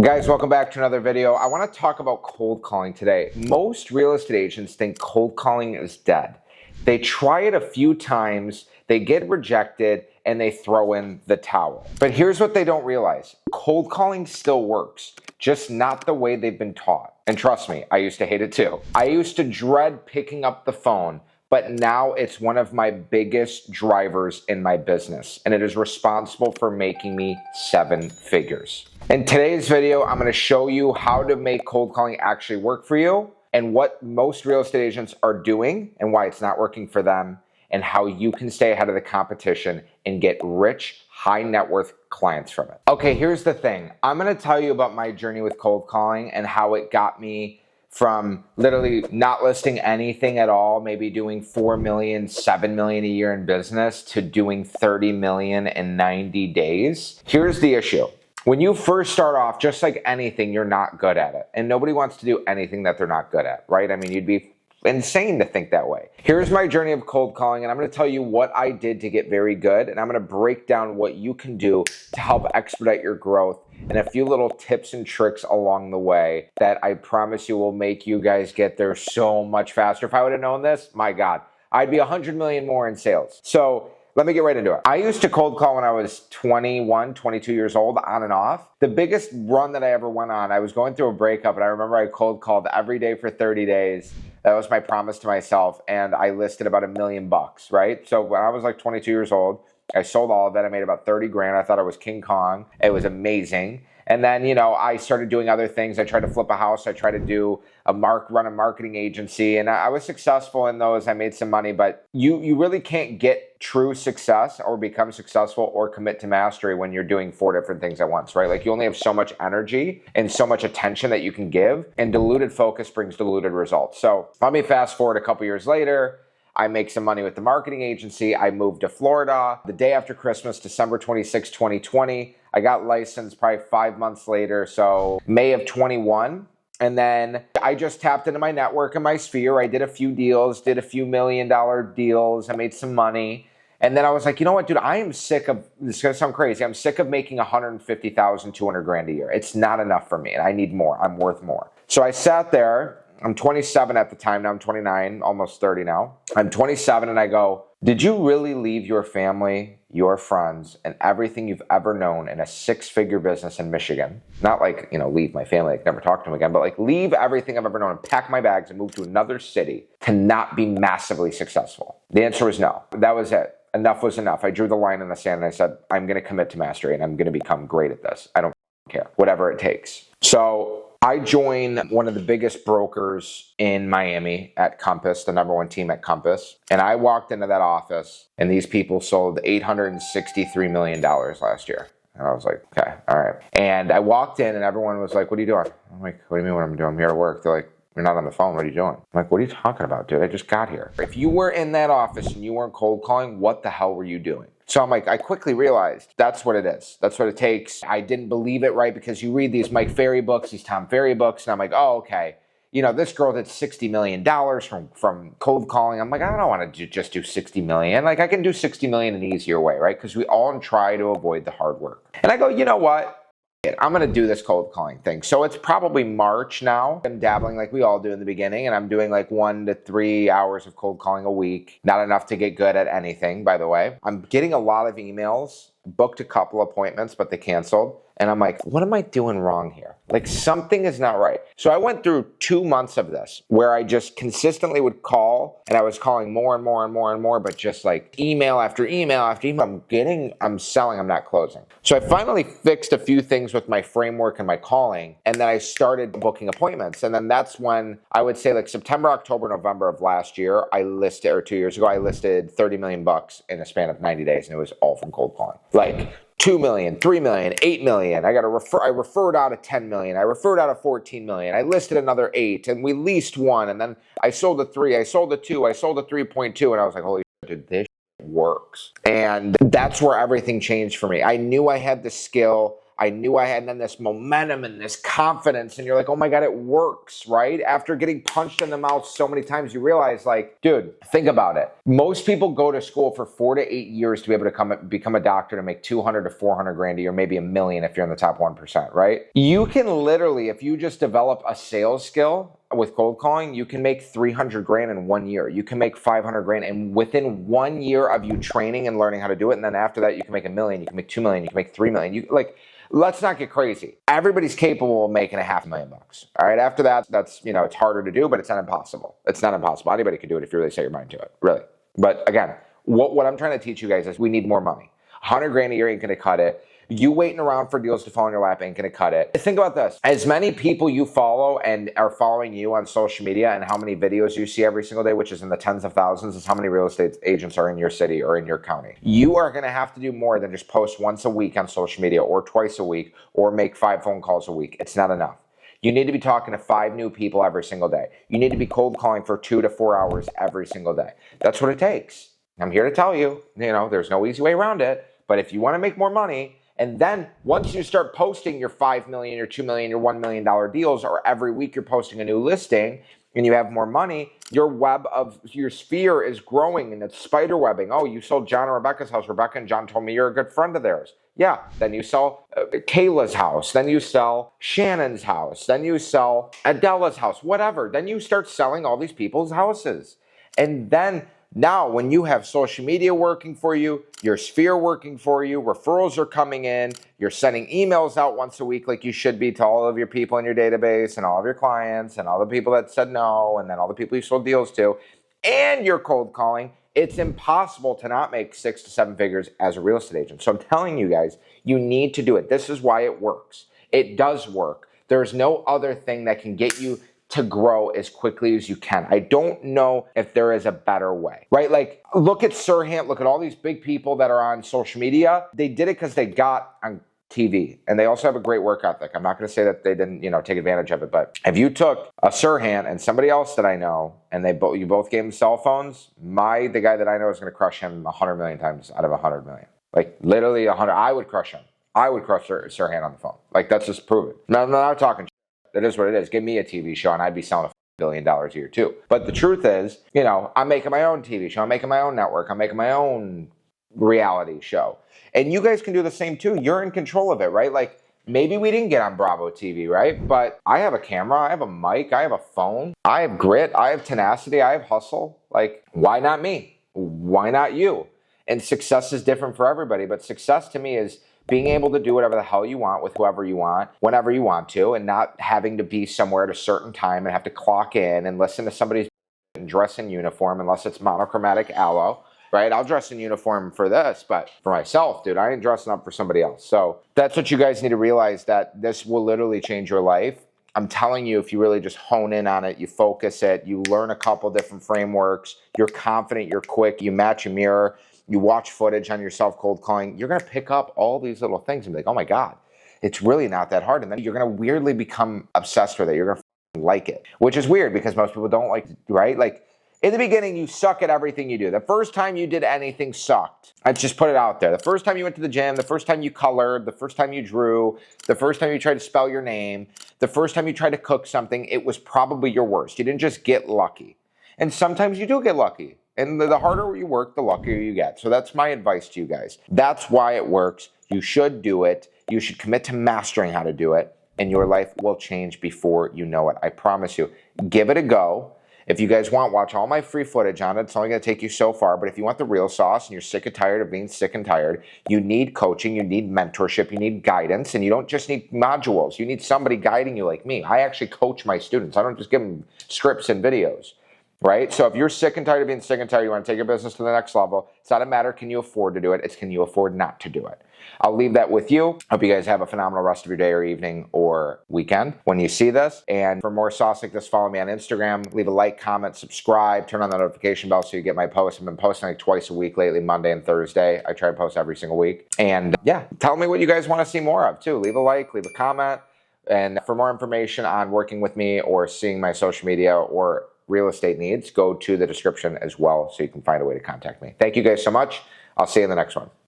Guys, welcome back to another video. I want to talk about cold calling today. Most real estate agents think cold calling is dead. They try it a few times, they get rejected, and they throw in the towel. But here's what they don't realize. Cold calling still works, just not the way they've been taught. And trust me, I used to hate it too. I used to dread picking up the phone, but now it's one of my biggest drivers in my business, and it is responsible for making me 7 figures. In today's video, I'm going to show you how to make cold calling actually work for you and what most real estate agents are doing and why it's not working for them, and how you can stay ahead of the competition and get rich, high net worth clients from it. Okay, here's the thing. I'm going to tell you about my journey with cold calling and how it got me from literally not listing anything at all, maybe doing 4 million, 7 million a year in business, to doing 30 million in 90 days. Here's the issue. When you first start off, just like anything, you're not good at it. And nobody wants to do anything that they're not good at, right? I mean, you'd be insane to think that way. Here's my journey of cold calling, and I'm going to tell you what I did to get very good, and I'm going to break down what you can do to help expedite your growth, and a few little tips and tricks along the way that I promise you will make you guys get there so much faster. If I would have known this, my God, I'd be 100 million more in sales. So let me get right into it. I used to cold call when I was 21, 22 years old, on and off. The biggest run that I ever went on, I was going through a breakup, and I remember I cold called every day for 30 days. That was my promise to myself, and I listed about $1 million, right? So when I was like 22 years old, I sold all of it. I made about 30 grand. I thought I was King Kong. It was amazing. And then, I started doing other things. I tried to flip a house. I tried to do run a marketing agency, and I was successful in those. I made some money, but you really can't get true success or become successful or commit to mastery when you're doing 4 different things at once, right? Like, you only have so much energy and so much attention that you can give, and diluted focus brings diluted results. So let me fast forward a couple years later. I make some money with the marketing agency. I moved to Florida the day after Christmas, December 26, 2020. I got licensed probably 5 months later, so May of 21. And then I just tapped into my network and my sphere. I did a few deals, did a few $1 million deals. I made some money. And then I was like, you know what, dude, I am sick of, this is going to sound crazy, I'm sick of making 150,000, 200 grand a year. It's not enough for me, and I need more. I'm worth more. So I sat there. I'm 27 at the time. Now I'm 29, almost 30 now. I'm 27, and I go, did you really leave your family, your friends, and everything you've ever known in a 6-figure business in Michigan? Not like, leave my family, like never talk to them again, but like leave everything I've ever known and pack my bags and move to another city to not be massively successful? The answer was no. That was it. Enough was enough. I drew the line in the sand, and I said, I'm going to commit to mastery, and I'm going to become great at this. I don't care, whatever it takes. So I joined one of the biggest brokers in Miami at Compass, the #1 team at Compass. And I walked into that office, and these people sold $863 million last year. And I was like, okay, all right. And I walked in, and everyone was like, what are you doing? I'm like, what do you mean what I'm doing? I'm here to work. They're like, you're not on the phone. What are you doing? I'm like, what are you talking about, dude? I just got here. If you were in that office and you weren't cold calling, what the hell were you doing? So I'm like, I quickly realized that's what it is. That's what it takes. I didn't believe it, right? Because you read these Mike Ferry books, these Tom Ferry books, and I'm like, oh, okay. This girl did $60 million from cold calling. I'm like, I don't want to just do 60 million. Like, I can do 60 million an easier way, right? Because we all try to avoid the hard work. And I go, you know what? I'm going to do this cold calling thing. So it's probably March now. I'm dabbling like we all do in the beginning, and I'm doing like 1 to 3 hours of cold calling a week. Not enough to get good at anything, by the way. I'm getting a lot of emails, booked a couple appointments, but they canceled. And I'm like, what am I doing wrong here? Like, something is not right. So I went through 2 months of this where I just consistently would call, and I was calling more and more and more and more, but just like email after email after email. I'm selling, I'm not closing. So I finally fixed a few things with my framework and my calling, and then I started booking appointments. And then that's when I would say like September, October, November of last year, or 2 years ago, I listed 30 million bucks in a span of 90 days, and it was all from cold calling. Like 2 million, 3 million, 8 million. I referred out a 10 million. I referred out a 14 million. I listed another 8, and we leased 1. And then I sold a 3, I sold a 2, I sold a 3.2. And I was like, holy shit, dude, this works. And that's where everything changed for me. I knew I had the skill. I knew I had, and then this momentum and this confidence, and you're like, oh my God, it works, right? After getting punched in the mouth so many times, you realize, like, dude, think about it. Most people go to school for 4 to 8 years to be able to become a doctor to make 200 to 400 grand a year, maybe $1 million if you're in the top 1%, right? You can literally, if you just develop a sales skill with cold calling, you can make 300 grand in 1 year. You can make 500 grand, and within 1 year of you training and learning how to do it, and then after that, you can make $1 million, you can make $2 million, you can make $3 million. You like, let's not get crazy. Everybody's capable of making $500,000. All right. After that, that's, it's harder to do, but it's not impossible. It's not impossible. Anybody can do it if you really set your mind to it, really. But again, what I'm trying to teach you guys is we need more money. 100 grand a year ain't gonna cut it. You waiting around for deals to fall in your lap ain't gonna cut it. Think about this. As many people you follow and are following you on social media and how many videos you see every single day, which is in the tens of thousands, is how many real estate agents are in your city or in your county. You are gonna have to do more than just post once a week on social media or twice a week or make 5 phone calls a week. It's not enough. You need to be talking to 5 new people every single day. You need to be cold calling for 2 to 4 hours every single day. That's what it takes. I'm here to tell you, there's no easy way around it. But if you want to make more money, and then once you start posting your $5 million, your $2 million, your $1 million deals, or every week you're posting a new listing and you have more money, your web of your sphere is growing and it's spider webbing. Oh, you sold John and Rebecca's house. Rebecca and John told me you're a good friend of theirs. Yeah. Then you sell Kayla's house. Then you sell Shannon's house. Then you sell Adela's house, whatever. Then you start selling all these people's houses. And then now, when you have social media working for you, your sphere working for you, referrals are coming in, you're sending emails out once a week like you should be to all of your people in your database and all of your clients and all the people that said no and then all the people you sold deals to, and you're cold calling, it's impossible to not make 6 to 7 figures as a real estate agent. So I'm telling you guys, you need to do it. This is why it works. It does work. There's no other thing that can get you to grow as quickly as you can. I don't know if there is a better way, right? Like, look at Sirhan, look at all these big people that are on social media. They did it because they got on TV, and they also have a great work ethic. I'm not going to say that they didn't, take advantage of it, but if you took a Sirhan and somebody else that I know, and you both gave them cell phones, the guy that I know is going to crush him 100 million times out of 100 million. Like, literally 100. I would crush him. I would crush Sirhan on the phone. Like, that's just proven. No, I'm not talking. That is what it is. Give me a TV show and I'd be selling $1 billion a year too. But the truth is, I'm making my own TV show. I'm making my own network. I'm making my own reality show. And you guys can do the same too. You're in control of it, right? Like, maybe we didn't get on Bravo TV, right? But I have a camera. I have a mic. I have a phone. I have grit. I have tenacity. I have hustle. Like, why not me? Why not you? And success is different for everybody. But success to me is being able to do whatever the hell you want with whoever you want, whenever you want to, and not having to be somewhere at a certain time and have to clock in and listen to somebody's and dress in uniform unless it's monochromatic aloe, right? I'll dress in uniform for this, but for myself, dude, I ain't dressing up for somebody else. So that's what you guys need to realize, that this will literally change your life. I'm telling you, if you really just hone in on it, you focus it, you learn a couple different frameworks, you're confident, you're quick, you match a mirror, you watch footage on yourself cold calling, you're going to pick up all these little things and be like, oh my God, it's really not that hard. And then you're going to weirdly become obsessed with it. You're going to like it, which is weird because most people don't like it, right? Like, in the beginning, you suck at everything you do. The first time you did anything sucked. Let's just put it out there. The first time you went to the gym, the first time you colored, the first time you drew, the first time you tried to spell your name, the first time you tried to cook something, it was probably your worst. You didn't just get lucky. And sometimes you do get lucky. And the harder you work, the luckier you get. So that's my advice to you guys. That's why it works. You should do it. You should commit to mastering how to do it. And your life will change before you know it. I promise you. Give it a go. If you guys want, watch all my free footage on it. It's only going to take you so far. But if you want the real sauce and you're sick and tired of being sick and tired, you need coaching, you need mentorship, you need guidance, and you don't just need modules. You need somebody guiding you like me. I actually coach my students. I don't just give them scripts and videos. Right? So if you're sick and tired of being sick and tired, you want to take your business to the next level, it's not a matter, can you afford to do it? It's, can you afford not to do it? I'll leave that with you. Hope you guys have a phenomenal rest of your day or evening or weekend when you see this. And for more sauce like this, follow me on Instagram. Leave a like, comment, subscribe, turn on the notification bell so you get my posts. I've been posting like twice a week lately, Monday and Thursday. I try to post every single week. And yeah, tell me what you guys want to see more of too. Leave a like, leave a comment. And for more information on working with me or seeing my social media or real estate needs, go to the description as well so you can find a way to contact me. Thank you guys so much. I'll see you in the next one.